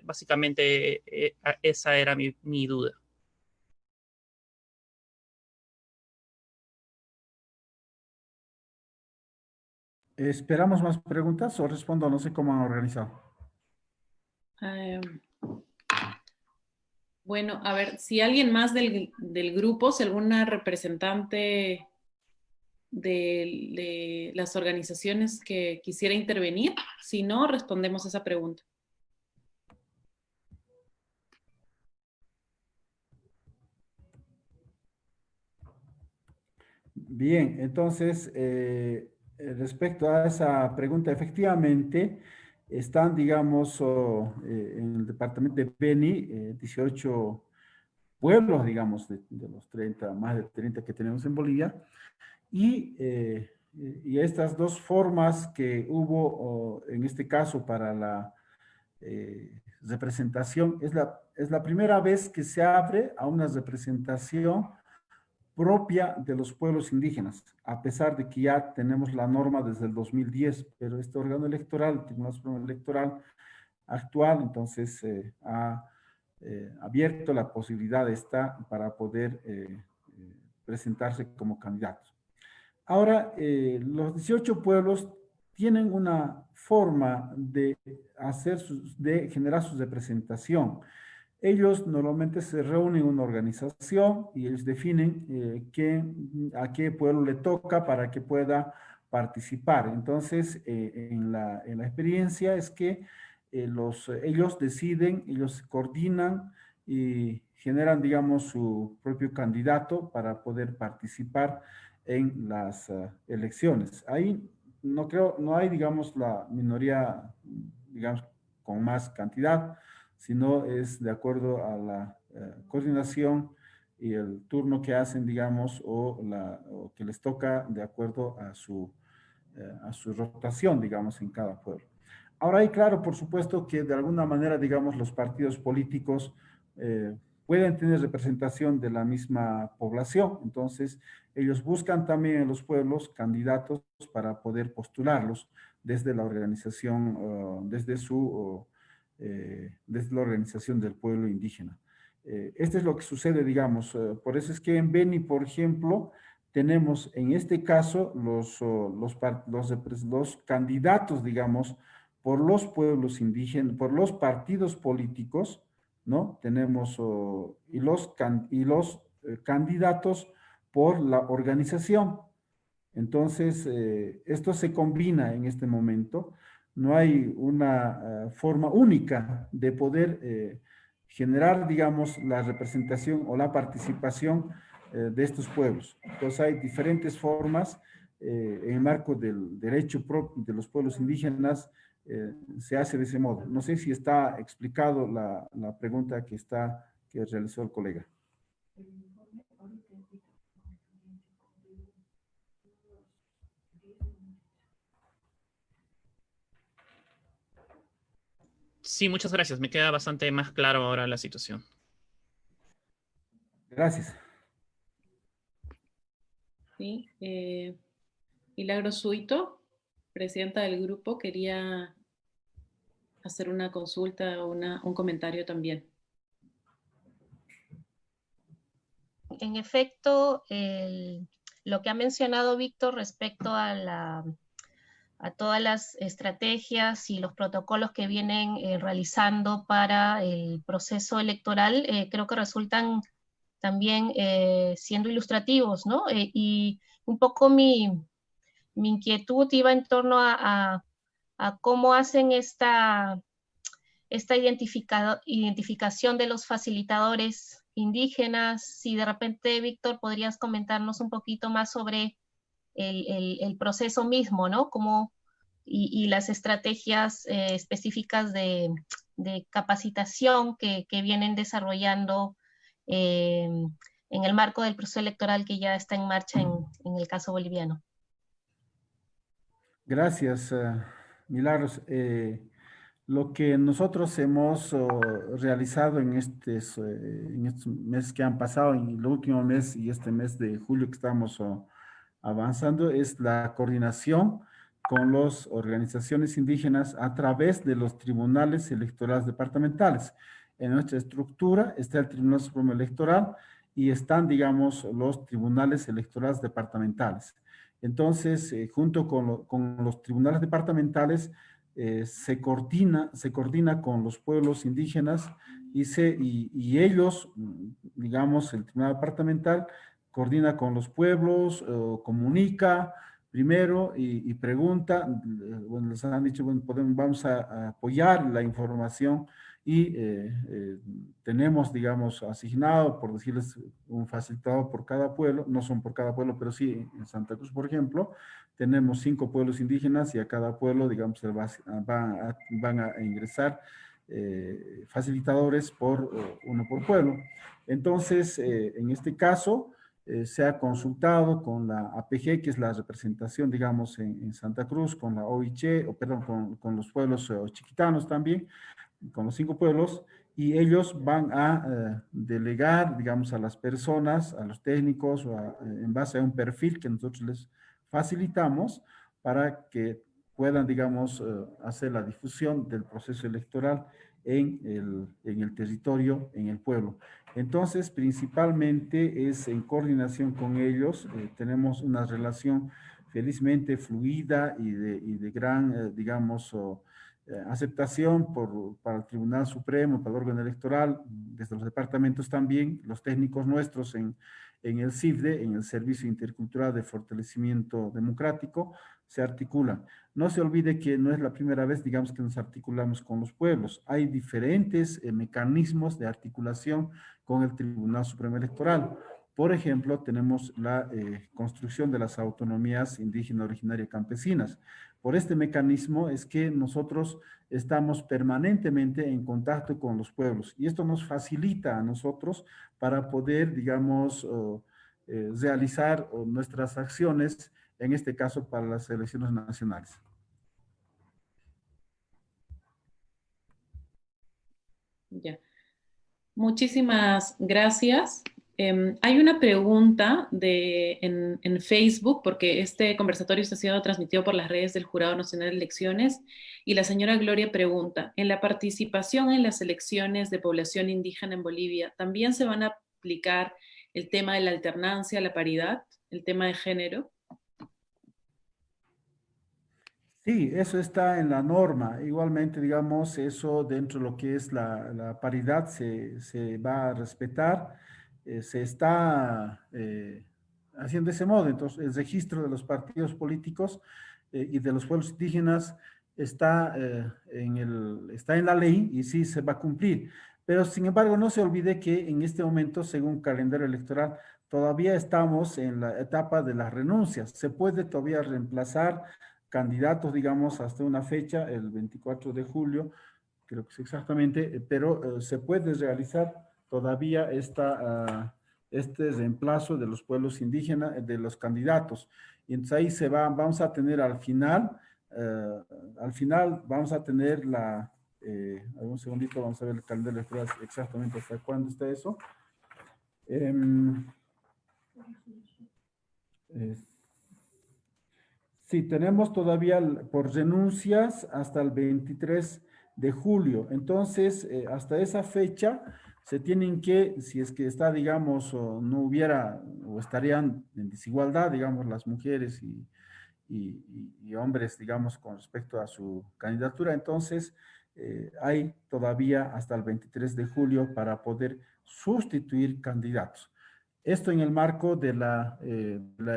E: Básicamente, esa era mi duda.
D: ¿Esperamos más preguntas o respondo? No sé cómo han organizado.
A: Bueno, a ver, si alguien más del grupo, si alguna representante de las organizaciones que quisiera intervenir, si no, respondemos a esa pregunta.
D: Bien, entonces, respecto a esa pregunta, efectivamente, están, digamos, en el departamento de Beni, 18 pueblos, digamos, de los 30, más de 30 que tenemos en Bolivia, y estas dos formas que hubo, en este caso, para la representación, es la primera vez que se abre a una representación propia de los pueblos indígenas, a pesar de que ya tenemos la norma desde el 2010, pero este órgano electoral, el Tribunal Supremo Electoral actual, entonces ha abierto la posibilidad esta para poder presentarse como candidatos. Ahora, los 18 pueblos tienen una forma de de generar su representación. Ellos normalmente se reúnen en una organización y ellos definen a qué pueblo le toca para que pueda participar. Entonces, en la experiencia es que ellos deciden, ellos coordinan y generan, digamos, su propio candidato para poder participar en las elecciones. Ahí no hay, digamos, la minoría, digamos, con más cantidad, sino es de acuerdo a la coordinación y el turno que hacen, digamos, o que les toca de acuerdo a su a su rotación, digamos, en cada pueblo. Ahora hay claro, por supuesto, que de alguna manera, digamos, los partidos políticos pueden tener representación de la misma población. Entonces, ellos buscan también en los pueblos candidatos para poder postularlos desde la organización, desde la organización del pueblo indígena. Esto es lo que sucede, digamos. Por eso es que en Beni, por ejemplo, tenemos en este caso los candidatos, digamos, por los pueblos indígenas, por los partidos políticos, ¿no? Tenemos y los candidatos por la organización. Entonces, esto se combina en este momento. No hay una forma única de poder generar, digamos, la representación o la participación de estos pueblos. Entonces, hay diferentes formas en el marco del derecho propio de los pueblos indígenas. Se hace de ese modo. No sé si está explicado la pregunta que realizó el colega.
E: Sí, muchas gracias. Me queda bastante más claro ahora la situación.
D: Gracias.
A: Sí, Milagros Suito, presidenta del grupo, quería hacer una consulta o un comentario también.
B: En efecto, lo que ha mencionado Víctor respecto a todas las estrategias y los protocolos que vienen realizando para el proceso electoral, creo que resultan también siendo ilustrativos, ¿no? Y un poco mi inquietud iba en torno a cómo hacen esta identificación de los facilitadores indígenas. Si de repente, Víctor, podrías comentarnos un poquito más sobre el proceso mismo, ¿no? Y las estrategias específicas de capacitación que vienen desarrollando en el marco del proceso electoral que ya está en marcha en el caso boliviano.
D: Gracias, Milagros. Lo que nosotros hemos realizado en estos meses que han pasado, en el último mes y este mes de julio que estamos avanzando, es la coordinación con las organizaciones indígenas a través de los tribunales electorales departamentales. En nuestra estructura está el Tribunal Supremo Electoral y están, digamos, los tribunales electorales departamentales. Entonces, junto con los tribunales departamentales, se coordina con los pueblos indígenas y ellos, digamos, el tribunal departamental coordina con los pueblos, comunica primero y pregunta. Bueno, les han dicho, bueno, vamos a apoyar la información y tenemos, digamos, asignado, por decirles, un facilitador por cada pueblo. No son por cada pueblo, pero sí en Santa Cruz, por ejemplo, tenemos 5 pueblos indígenas y a cada pueblo, digamos, van a ingresar facilitadores uno por pueblo. Entonces, en este caso, se ha consultado con la APG, que es la representación, digamos, en Santa Cruz, con la OIC, con los pueblos chiquitanos también, con los 5 pueblos, y ellos van a delegar, digamos, a las personas, a los técnicos, en base a un perfil que nosotros les facilitamos para que puedan, digamos, hacer la difusión del proceso electoral en el territorio, en el pueblo. Entonces, principalmente es en coordinación con ellos. Tenemos una relación felizmente fluida y de gran, digamos, aceptación para el Tribunal Supremo, para el órgano electoral, desde los departamentos también, los técnicos nuestros en el CIFDE, en el Servicio Intercultural de Fortalecimiento Democrático, se articulan. No se olvide que no es la primera vez, digamos, que nos articulamos con los pueblos. Hay diferentes mecanismos de articulación con el Tribunal Supremo Electoral. Por ejemplo, tenemos la construcción de las autonomías indígena, originaria, campesinas. Por este mecanismo es que nosotros estamos permanentemente en contacto con los pueblos y esto nos facilita a nosotros para poder, digamos, realizar nuestras acciones en este caso para las elecciones nacionales.
A: Ya. Muchísimas gracias. Hay una pregunta en Facebook, porque este conversatorio está siendo transmitido por las redes del Jurado Nacional de Elecciones, y la señora Gloria pregunta, ¿en la participación en las elecciones de población indígena en Bolivia también se van a aplicar el tema de la alternancia, la paridad, el tema de género?
D: Sí, eso está en la norma. Igualmente, digamos, eso dentro de lo que es la paridad se va a respetar. Se está haciendo de ese modo. Entonces, el registro de los partidos políticos y de los pueblos indígenas está en la ley y sí se va a cumplir. Pero, sin embargo, no se olvide que en este momento, según calendario electoral, todavía estamos en la etapa de las renuncias. Se puede todavía reemplazar candidatos, digamos, hasta una fecha, el 24 de julio, creo que es exactamente, pero se puede realizar todavía este reemplazo de los pueblos indígenas, de los candidatos. Y entonces ahí vamos a tener al final vamos a tener un segundito, vamos a ver el calendario electoral exactamente hasta cuándo está eso. Sí, tenemos todavía por renuncias hasta el 23 de julio. Entonces, hasta esa fecha se tienen que, si es que está, digamos, o no hubiera, o estarían en desigualdad, digamos, las mujeres y hombres, digamos, con respecto a su candidatura, entonces hay todavía hasta el 23 de julio para poder sustituir candidatos. Esto en el marco de la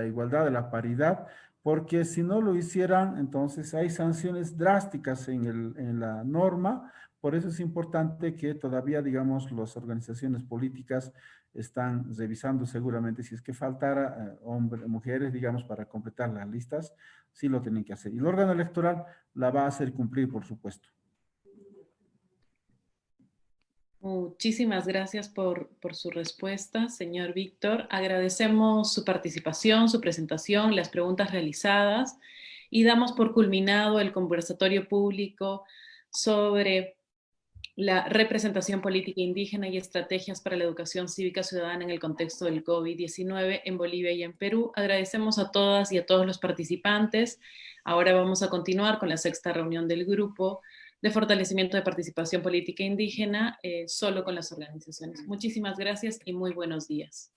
D: igualdad, de la paridad, porque si no lo hicieran, entonces hay sanciones drásticas en la norma. Por eso es importante que todavía, digamos, las organizaciones políticas están revisando seguramente si es que faltara hombres, mujeres, digamos, para completar las listas, sí lo tienen que hacer. Y el órgano electoral la va a hacer cumplir, por supuesto.
A: Muchísimas gracias por su respuesta, señor Víctor. Agradecemos su participación, su presentación, las preguntas realizadas y damos por culminado el conversatorio público sobre la representación política indígena y estrategias para la educación cívica ciudadana en el contexto del COVID-19 en Bolivia y en Perú. Agradecemos a todas y a todos los participantes. Ahora vamos a continuar con la sexta reunión del grupo de fortalecimiento de participación política indígena, solo con las organizaciones. Muchísimas gracias y muy buenos días.